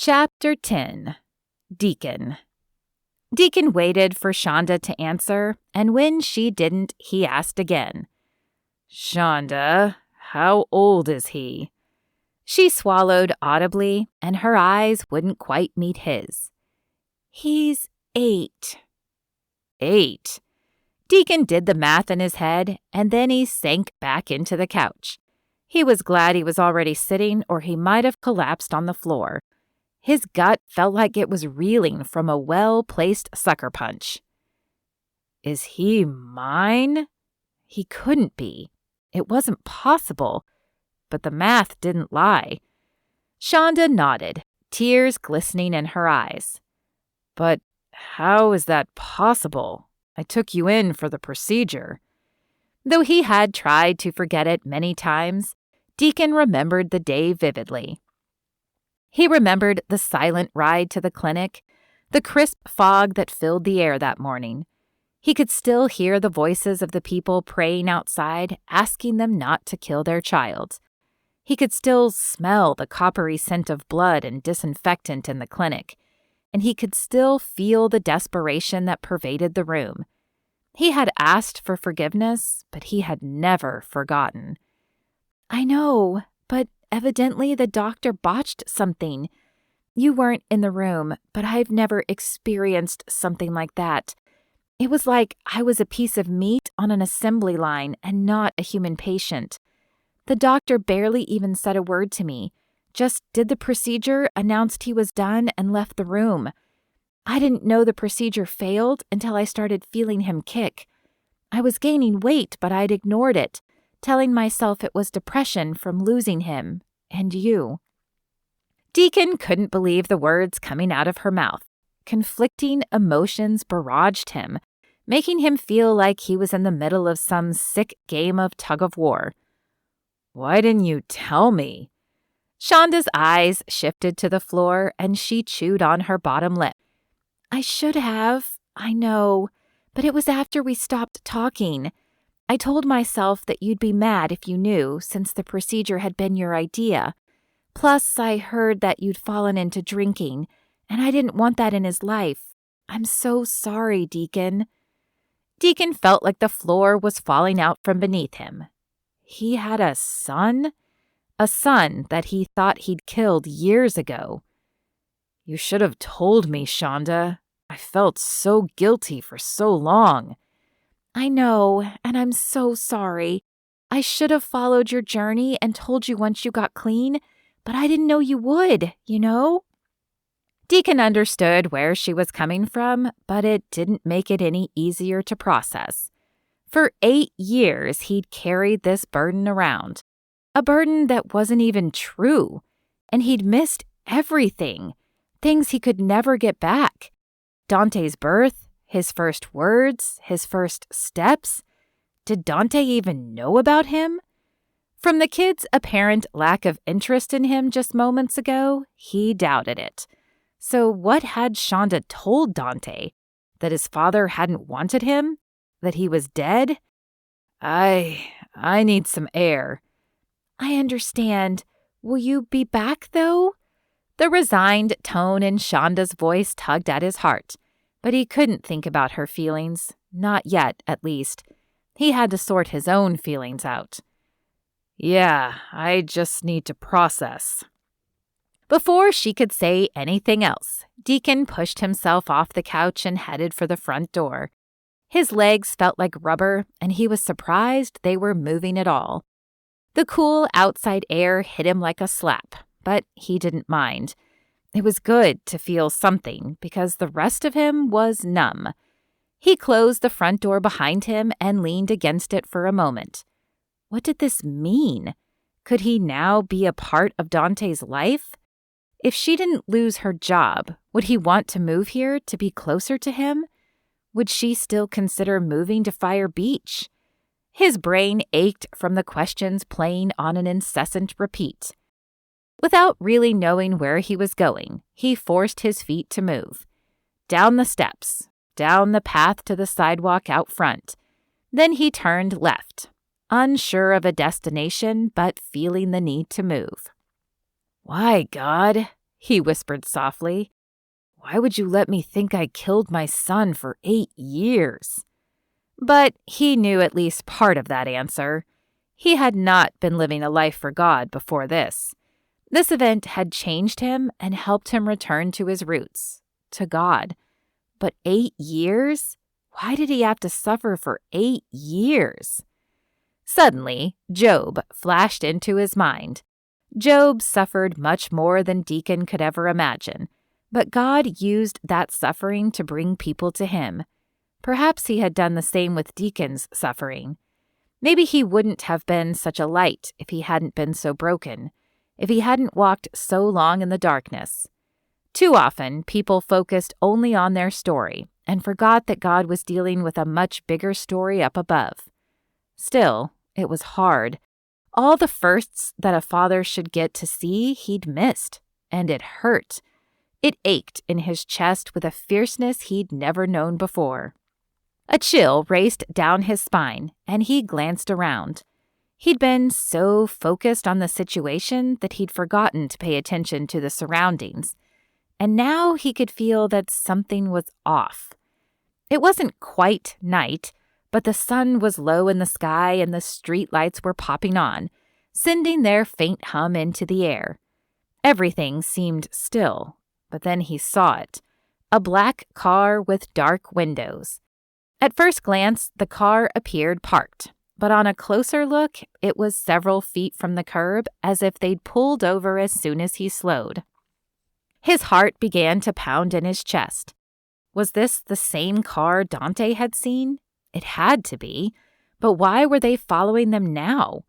Chapter 10. Deacon. Deacon waited for Shonda to answer, and when she didn't, he asked again. "Shonda, how old is he?" She swallowed audibly, and her eyes wouldn't quite meet his. "He's 8. 8. Deacon did the math in his head, and then he sank back into the couch. He was glad he was already sitting, or he might have collapsed on the floor. His gut felt like it was reeling from a well-placed sucker punch. Is he mine? He couldn't be. It wasn't possible. But the math didn't lie. Shonda nodded, tears glistening in her eyes. But how is that possible? I took you in for the procedure. Though he had tried to forget it many times, Deacon remembered the day vividly. He remembered the silent ride to the clinic, the crisp fog that filled the air that morning. He could still hear the voices of the people praying outside, asking them not to kill their child. He could still smell the coppery scent of blood and disinfectant in the clinic, and he could still feel the desperation that pervaded the room. He had asked for forgiveness, but he had never forgotten. "I know, but evidently the doctor botched something. You weren't in the room, but I've never experienced something like that. It was like I was a piece of meat on an assembly line and not a human patient. The doctor barely even said a word to me, just did the procedure, announced he was done, and left the room. I didn't know the procedure failed until I started feeling him kick. I was gaining weight, but I'd ignored it, telling myself it was depression from losing him and you." Deacon couldn't believe the words coming out of her mouth. Conflicting emotions barraged him, making him feel like he was in the middle of some sick game of tug-of-war. "Why didn't you tell me?" Shonda's eyes shifted to the floor, and she chewed on her bottom lip. "I should have, I know, but it was after we stopped talking. I told myself that you'd be mad if you knew, since the procedure had been your idea. Plus, I heard that you'd fallen into drinking, and I didn't want that in his life. I'm so sorry, Deacon." Deacon felt like the floor was falling out from beneath him. He had a son? A son that he thought he'd killed years ago. "You should have told me, Shonda. I felt so guilty for so long." "I know, and I'm so sorry. I should have followed your journey and told you once you got clean, but I didn't know you would, you know?" Deacon understood where she was coming from, but it didn't make it any easier to process. For 8 years, he'd carried this burden around, a burden that wasn't even true, and he'd missed everything, things he could never get back. Dante's birth, his first words, his first steps. Did Dante even know about him? From the kid's apparent lack of interest in him just moments ago, he doubted it. So what had Shonda told Dante? That his father hadn't wanted him? That he was dead? I need some air." "I understand. Will you be back, though?" The resigned tone in Shonda's voice tugged at his heart, but he couldn't think about her feelings, not yet, at least. He had to sort his own feelings out. "Yeah, I just need to process." Before she could say anything else, Deacon pushed himself off the couch and headed for the front door. His legs felt like rubber, and he was surprised they were moving at all. The cool outside air hit him like a slap, but he didn't mind. It was good to feel something because the rest of him was numb. He closed the front door behind him and leaned against it for a moment. What did this mean? Could he now be a part of Dante's life? If she didn't lose her job, would he want to move here to be closer to him? Would she still consider moving to Fire Beach? His brain ached from the questions playing on an incessant repeat. Without really knowing where he was going, he forced his feet to move. Down the steps, down the path to the sidewalk out front. Then he turned left, unsure of a destination but feeling the need to move. "Why, God?" he whispered softly. "Why would you let me think I killed my son for 8 years?" But he knew at least part of that answer. He had not been living a life for God before this. This event had changed him and helped him return to his roots, to God. But 8 years? Why did he have to suffer for 8 years? Suddenly, Job flashed into his mind. Job suffered much more than Deacon could ever imagine, but God used that suffering to bring people to him. Perhaps he had done the same with Deacon's suffering. Maybe he wouldn't have been such a light if he hadn't been so broken, if he hadn't walked so long in the darkness. Too often, people focused only on their story and forgot that God was dealing with a much bigger story up above. Still, it was hard. All the firsts that a father should get to see, he'd missed, and it hurt. It ached in his chest with a fierceness he'd never known before. A chill raced down his spine, and he glanced around. He'd been so focused on the situation that he'd forgotten to pay attention to the surroundings, and now he could feel that something was off. It wasn't quite night, but the sun was low in the sky and the street lights were popping on, sending their faint hum into the air. Everything seemed still, but then he saw it, a black car with dark windows. At first glance, the car appeared parked, but on a closer look, it was several feet from the curb, as if they'd pulled over as soon as he slowed. His heart began to pound in his chest. Was this the same car Dante had seen? It had to be, but why were they following them now?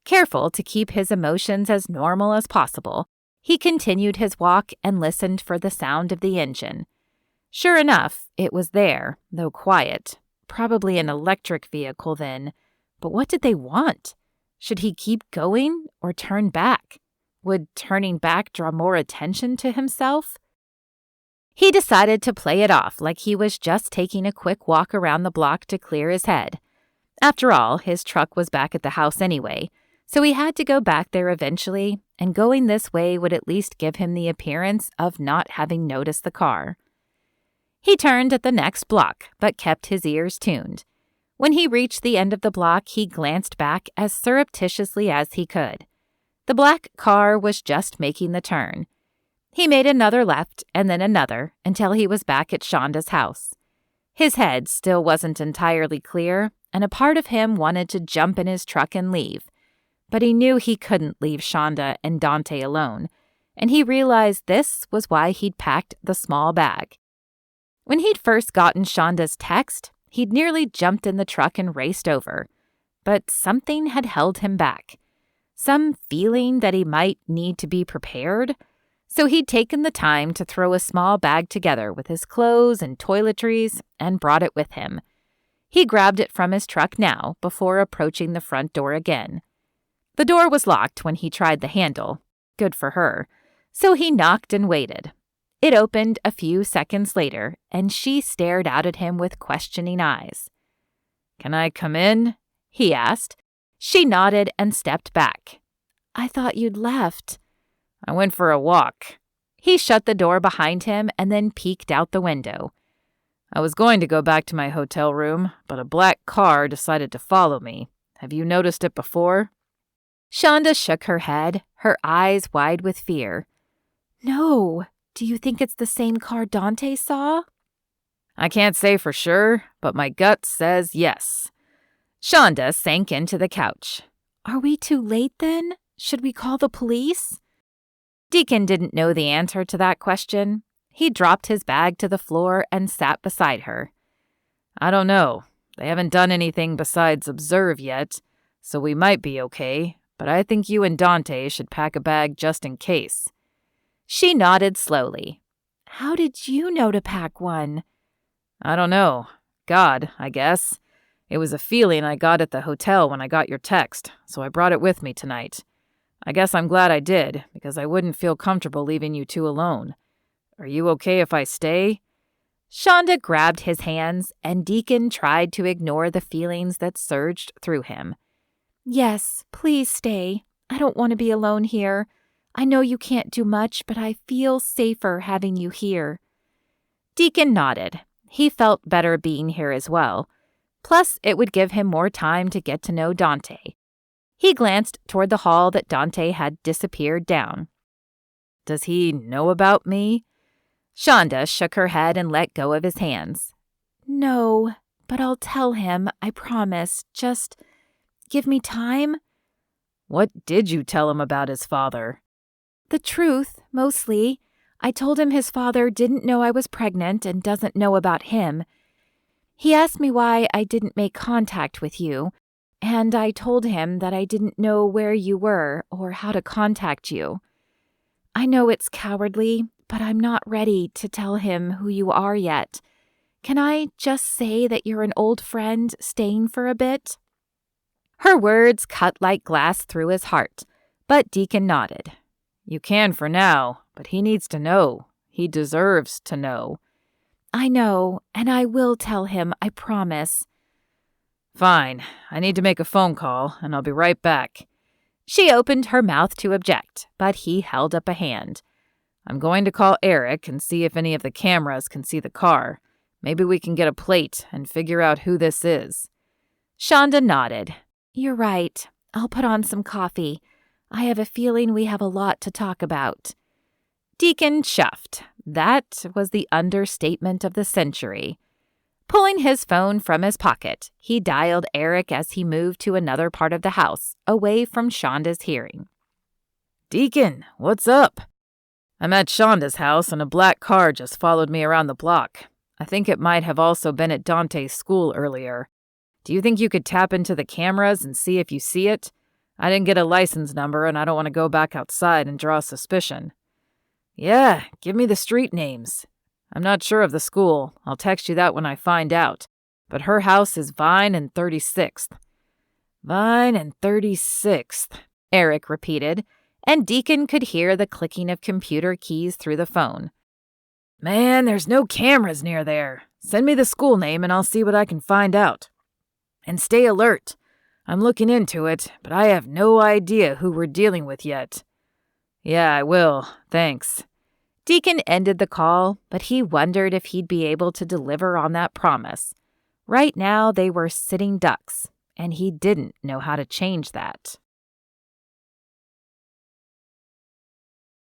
Careful to keep his emotions as normal as possible, he continued his walk and listened for the sound of the engine. Sure enough, it was there, though quiet. Probably an electric vehicle then. But what did they want? Should he keep going or turn back? Would turning back draw more attention to himself? He decided to play it off like he was just taking a quick walk around the block to clear his head. After all, his truck was back at the house anyway, so he had to go back there eventually, and going this way would at least give him the appearance of not having noticed the car. He turned at the next block, but kept his ears tuned. When he reached the end of the block, he glanced back as surreptitiously as he could. The black car was just making the turn. He made another left and then another until he was back at Shonda's house. His head still wasn't entirely clear, and a part of him wanted to jump in his truck and leave. But he knew he couldn't leave Shonda and Dante alone, and he realized this was why he'd packed the small bag. When he'd first gotten Shonda's text, he'd nearly jumped in the truck and raced over. But something had held him back. Some feeling that he might need to be prepared. So he'd taken the time to throw a small bag together with his clothes and toiletries and brought it with him. He grabbed it from his truck now before approaching the front door again. The door was locked when he tried the handle. Good for her. So he knocked and waited. It opened a few seconds later, and she stared out at him with questioning eyes. "Can I come in?" he asked. She nodded and stepped back. "I thought you'd left." "I went for a walk." He shut the door behind him and then peeked out the window. "I was going to go back to my hotel room, but a black car decided to follow me. Have you noticed it before?" Shonda shook her head, her eyes wide with fear. "No. Do you think it's the same car Dante saw?" "I can't say for sure, but my gut says yes." Shonda sank into the couch. "Are we too late then? Should we call the police?" Deacon didn't know the answer to that question. He dropped his bag to the floor and sat beside her. "I don't know. They haven't done anything besides observe yet, so we might be okay, but I think you and Dante should pack a bag just in case." She nodded slowly. "How did you know to pack one?" "I don't know. God, I guess. It was a feeling I got at the hotel when I got your text, so I brought it with me tonight. I guess I'm glad I did, because I wouldn't feel comfortable leaving you two alone. Are you okay if I stay?" Shonda grabbed his hands, and Deacon tried to ignore the feelings that surged through him. "Yes, please stay. I don't want to be alone here. I know you can't do much, but I feel safer having you here." Deacon nodded. He felt better being here as well. Plus, it would give him more time to get to know Dante. He glanced toward the hall that Dante had disappeared down. "Does he know about me?" Shonda shook her head and let go of his hands. "No, but I'll tell him, I promise. Just give me time." "What did you tell him about his father?" "The truth, mostly. I told him his father didn't know I was pregnant and doesn't know about him. He asked me why I didn't make contact with you, and I told him that I didn't know where you were or how to contact you. I know it's cowardly, but I'm not ready to tell him who you are yet. Can I just say that you're an old friend staying for a bit?" Her words cut like glass through his heart, but Deacon nodded. "You can for now, but he needs to know. He deserves to know." "I know, and I will tell him, I promise." "Fine. I need to make a phone call, and I'll be right back." She opened her mouth to object, but he held up a hand. "I'm going to call Eric and see if any of the cameras can see the car. Maybe we can get a plate and figure out who this is." Shonda nodded. "You're right. I'll put on some coffee. I have a feeling we have a lot to talk about." Deacon chuffed. That was the understatement of the century. Pulling his phone from his pocket, he dialed Eric as he moved to another part of the house, away from Shonda's hearing. "Deacon, what's up?" "I'm at Shonda's house and a black car just followed me around the block. I think it might have also been at Dante's school earlier. Do you think you could tap into the cameras and see if you see it? I didn't get a license number and I don't want to go back outside and draw suspicion." "Yeah, give me the street names." "I'm not sure of the school. I'll text you that when I find out. But her house is Vine and 36th. "Vine and 36th, Eric repeated, and Deacon could hear the clicking of computer keys through the phone. "Man, there's no cameras near there. Send me the school name and I'll see what I can find out. And stay alert. I'm looking into it, but I have no idea who we're dealing with yet." "Yeah, I will. Thanks." Deacon ended the call, but he wondered if he'd be able to deliver on that promise. Right now, they were sitting ducks, and he didn't know how to change that.